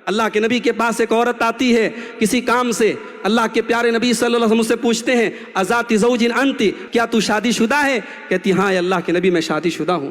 اللہ کے نبی کے پاس ایک عورت آتی ہے کسی کام سے، اللہ کے پیارے نبی صلی اللہ علیہ وسلم سے پوچھتے ہیں اذات زوج انت، کیا تو شادی شدہ ہے؟ کہتی ہاں اللہ کے نبی میں شادی شدہ ہوں۔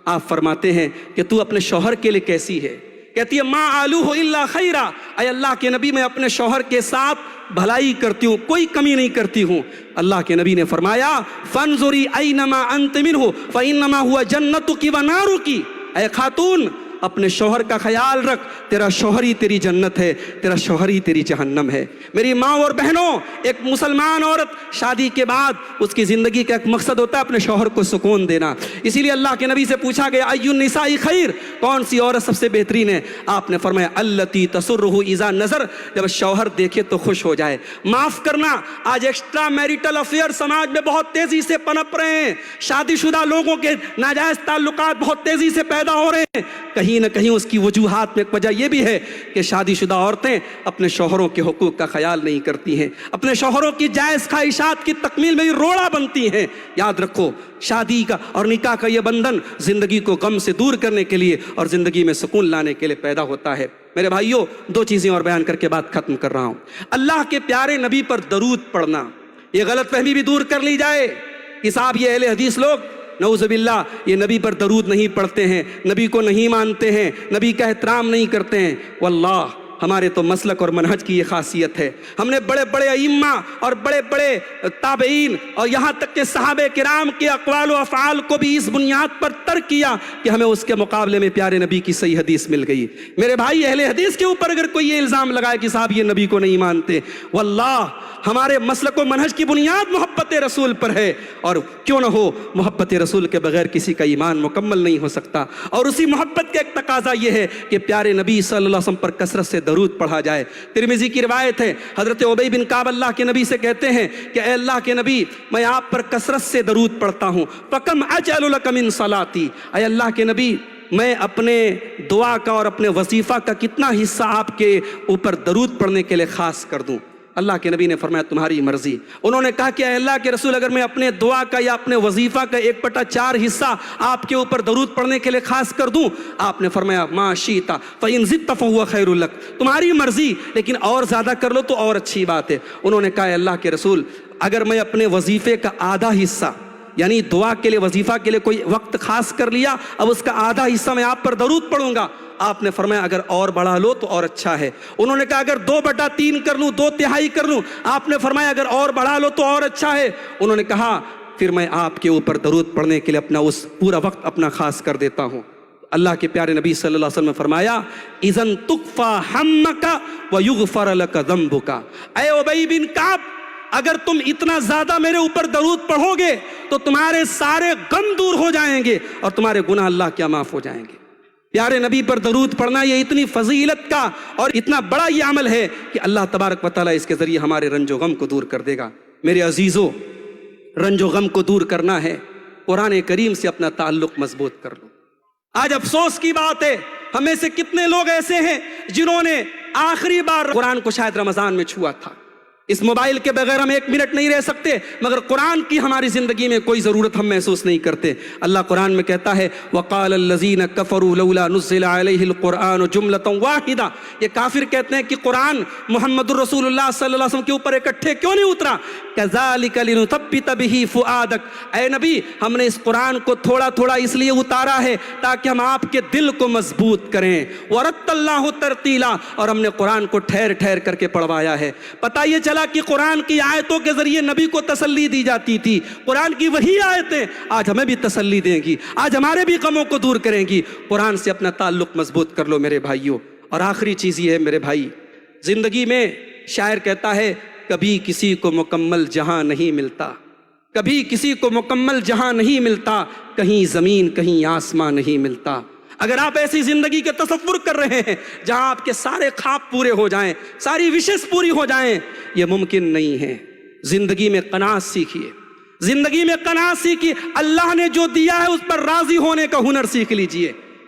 آپ فرماتے ہیں کہ تو اپنے شوہر کے لیے کیسی ہے؟ کہتی ہے ما آلوہ الا خیرا، اے اللہ کے نبی میں اپنے شوہر کے ساتھ بھلائی کرتی ہوں، کوئی کمی نہیں کرتی ہوں۔ اللہ کے نبی نے فرمایا فانظری اینما انت منہ فانما ہوا جنتک و نارک، اے خاتون اپنے شوہر کا خیال رکھ، تیرا شوہر ہی تیری جنت ہے، تیرا شوہر ہی تیری جہنم ہے۔ میری ماں اور بہنوں، ایک مسلمان عورت شادی کے بعد اس کی زندگی کا ایک مقصد ہوتا ہے اپنے شوہر کو سکون دینا۔ اسی لیے اللہ کے نبی سے پوچھا گیا ای النساء خیر، کون سی عورت سب سے بہترین ہے؟ آپ نے فرمایا التی تسرہ اذا نظر، جب شوہر دیکھے تو خوش ہو جائے۔ معاف کرنا، آج ایکسٹرا میریٹل افیئر سماج میں بہت تیزی سے پنپ رہے ہیں، شادی شدہ لوگوں کے ناجائز تعلقات بہت تیزی سے پیدا ہو رہے ہیں۔ کہیں نہ کہیں اس کی وجوہات میں ایک وجہ یہ بھی ہے کہ شادی شدہ عورتیں اپنے شوہروں کے حقوق کا خیال نہیں کرتی ہیں، اپنے شوہروں کی جائز خواہشات کی تکمیل میں ہی روڑا بنتی ہیں۔ یاد رکھو، شادی کا اور نکاح کا یہ بندھن زندگی کو غم سے دور کرنے کے لیے اور زندگی میں سکون لانے کے لیے پیدا ہوتا ہے۔ میرے بھائیوں، دو چیزیں اور بیان کر کے بات ختم کر رہا ہوں۔ اللہ کے پیارے نبی پر درود پڑھنا، یہ غلط فہمی بھی دور کر لی جائے کہ صاحب یہ اہل حدیث لوگ نعوذ باللہ یہ نبی پر درود نہیں پڑھتے ہیں، نبی کو نہیں مانتے ہیں، نبی کا احترام نہیں کرتے ہیں۔ واللہ ہمارے تو مسلک اور منہج کی یہ خاصیت ہے، ہم نے بڑے بڑے ائمہ اور بڑے بڑے تابعین اور یہاں تک کہ صحابہ کرام کے اقوال و افعال کو بھی اس بنیاد پر ترک کیا کہ ہمیں اس کے مقابلے میں پیارے نبی کی صحیح حدیث مل گئی۔ میرے بھائی، اہل حدیث کے اوپر اگر کوئی یہ الزام لگائے کہ صاحب یہ نبی کو نہیں مانتے، واللہ ہمارے مسلک و منہج کی بنیاد محبت رسول پر ہے، اور کیوں نہ ہو، محبت رسول کے بغیر کسی کا ایمان مکمل نہیں ہو سکتا۔ اور اسی محبت کا ایک تقاضا یہ ہے کہ پیارے نبی صلی اللہ علیہ وسلم پر کثرت سے درود پڑھا جائے۔ ترمذی کی روایت ہے، حضرت ابی بن کعب اللہ کے نبی سے کہتے ہیں کہ اے اللہ کے نبی، میں آپ پر کثرت سے درود پڑھتا ہوں، فکم اجعل لک من صلاتی، اے اللہ کے نبی میں اپنے دعا کا اور اپنے وظیفہ کا کتنا حصہ آپ کے اوپر درود پڑھنے کے لیے خاص کر دوں؟ اللہ کے نبی نے فرمایا تمہاری مرضی۔ انہوں نے کہا کہ اے اللہ کے رسول، اگر میں اپنے دعا کا یا اپنے وظیفہ کا 1/4 حصہ آپ کے اوپر درود پڑھنے کے لیے خاص کر دوں؟ آپ نے فرمایا ما شئت فإن زدت فهو خیر لک، تمہاری مرضی، لیکن اور زیادہ کر لو تو اور اچھی بات ہے۔ انہوں نے کہا اے اللہ کے رسول، اگر میں اپنے وظیفے کا آدھا حصہ، یعنی دعا کے لیے وظیفہ کے لیے کوئی وقت خاص کر لیا، اب اس کا آدھا حصہ میں آپ پر درود پڑھوں گا، آپ نے فرمایا اگر اور بڑھا لو تو اور اچھا ہے۔ انہوں نے کہا اگر 2/3 کر لوں، 2/3 کر لوں، آپ نے فرمایا اگر اور بڑھا لو تو اور اچھا ہے۔ انہوں نے کہا پھر میں آپ کے اوپر درود پڑھنے کے لیے اپنا اس پورا وقت اپنا خاص کر دیتا ہوں۔ اللہ کے پیارے نبی صلی اللہ علیہ وسلم نے فرمایا اذن تکفی ہمک ویغفر لک ذنبک، اے ابی بن کعب، اگر تم اتنا زیادہ میرے اوپر درود پڑھو گے تو تمہارے سارے غم دور ہو جائیں گے اور تمہارے گناہ اللہ کیا معاف ہو جائیں گے۔ پیارے نبی پر درود پڑھنا یہ اتنی فضیلت کا اور اتنا بڑا یہ عمل ہے کہ اللہ تبارک و تعالیٰ اس کے ذریعے ہمارے رنج و غم کو دور کر دے گا۔ میرے عزیزوں، رنج و غم کو دور کرنا ہے، قرآن کریم سے اپنا تعلق مضبوط کر لو۔ آج افسوس کی بات ہے، ہمیں سے کتنے لوگ ایسے ہیں جنہوں نے آخری بار قرآن کو شاید رمضان میں چھوا تھا۔ اس موبائل کے بغیر ہم 1 منٹ نہیں رہ سکتے، مگر قرآن کی ہماری زندگی میں کوئی ضرورت ہم محسوس نہیں کرتے۔ اللہ قرآن میں کہتا ہے وَقَالَ الَّذِينَ كَفَرُوا لَوْلَا نُزِّلَ عَلَيْهِ الْقُرْآنُ جُمْلَةً وَاحِدَةً، یہ کافر کہتے ہیں کہ قرآن محمد الرسول اللہ صلی اللہ علیہ وسلم کے اوپر اکٹھے کیوں نہیں اترا؟ كَذَلِكَ لِنُثَبِّتَ بِهِ فُؤَادَكَ، اے نبی ہم نے اس قرآن کو تھوڑا تھوڑا اس لیے اتارا ہے تاکہ ہم آپ کے دل کو مضبوط کریں۔ وَرَتَّلْنَاهُ تَرْتِيلًا، اور ہم نے قرآن کو ٹھہر ٹھہر کر کے پڑھوایا ہے۔ پتہ یہ چلا کہ قرآن کی آیتوں کے ذریعے نبی کو تسلی دی جاتی تھی، قرآن کی وہی آیتیں آج ہمیں بھی تسلی دیں گی، آج ہمارے بھی غموں کو دور کریں گی۔ قرآن سے اپنا تعلق مضبوط کر لو میرے بھائیوں۔ اور آخری چیز یہ ہے میرے بھائی، زندگی میں شاعر کہتا ہے کبھی کسی کو مکمل جہاں نہیں ملتا، کبھی کسی کو مکمل جہاں نہیں ملتا، کہیں زمین کہیں آسمان نہیں ملتا۔ اگر آپ ایسی زندگی کے تصور کر رہے ہیں جہاں آپ کے سارے خواب پورے ہو جائیں، ساری وشز پوری ہو جائیں، یہ ممکن نہیں ہے۔ زندگی میں قناعت سیکھیے، زندگی میں قناعت سیکھیے، اللہ نے جو دیا ہے اس پر راضی ہونے کا ہنر سیکھ لیجئے۔